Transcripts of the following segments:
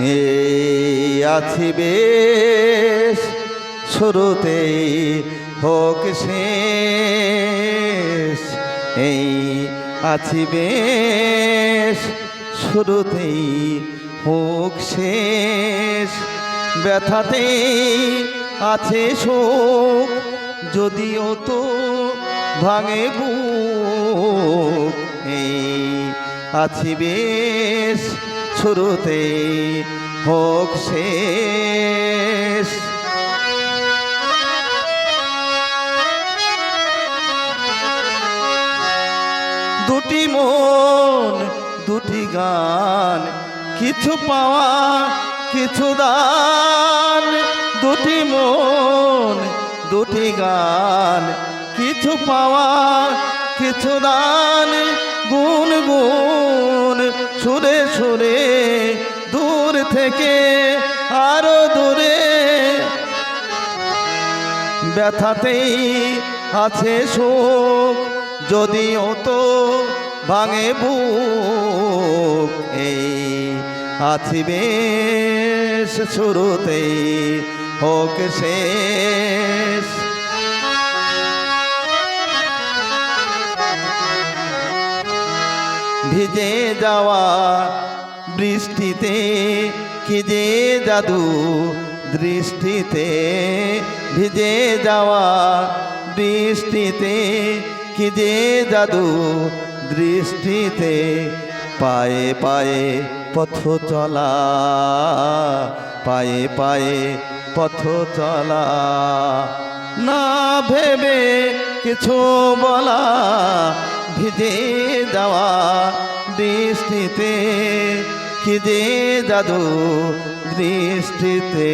এই আছি বেশ শুরুতেই হোক শেষ, এই আছি বেশ শুরুতেই হোক শেষ। ব্যথাতেই আছে সুখ যদিও তো ভাঙে বুক, এই আছি বেশ শুরুতেই হোক শেষ। দুটি মন দুটি গান, কিছু পাওয়া কিছু দান। দুটি মন দুটি গান, কিছু পাওয়া কিছু দান। গুন গুন সুরে সুরে দূর থেকে আরো দূরে, ব্যথাতেই আছে সুখ যদিও তো ভাঙে বুক, এই আছি বেশ শুরুতেই হোক শেষ। ভিজে যাওয়া বৃষ্টিতে কি যে জাদু দৃষ্টিতে, ভিজে যাওয়া বৃষ্টিতে কি যে জাদু দৃষ্টিতে। পায়ে পায়ে পথ চলা, পায়ে পায়ে পথ চলা, না ভেবে কিছু বলা। ভিজে যাওয়া বৃষ্টিতে কি যে জাদু দৃষ্টিতে।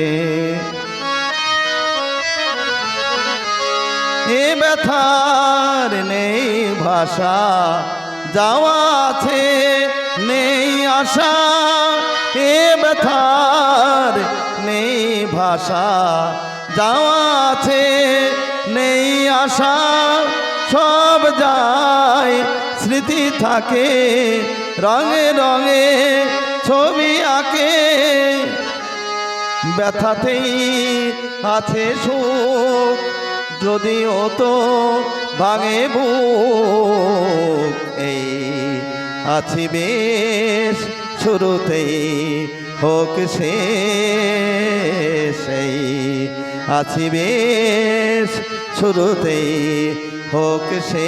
এ ব্যথার নেই ভাষা, যাওয়া আছে নেই আশা। এ ব্যথার নেই ভাষা, যাওয়া আছে নেই আশা। সব যায় স্মৃতি থাকে, রঙে রঙে ছবি আঁকে। ব্যথাতেই আছে সুখ যদিও তো ভাঙে বুক, এই আছি বেশ শুরুতেই হোক শেষ। এই আছি বেশ শুরুতেই হোক শেষ।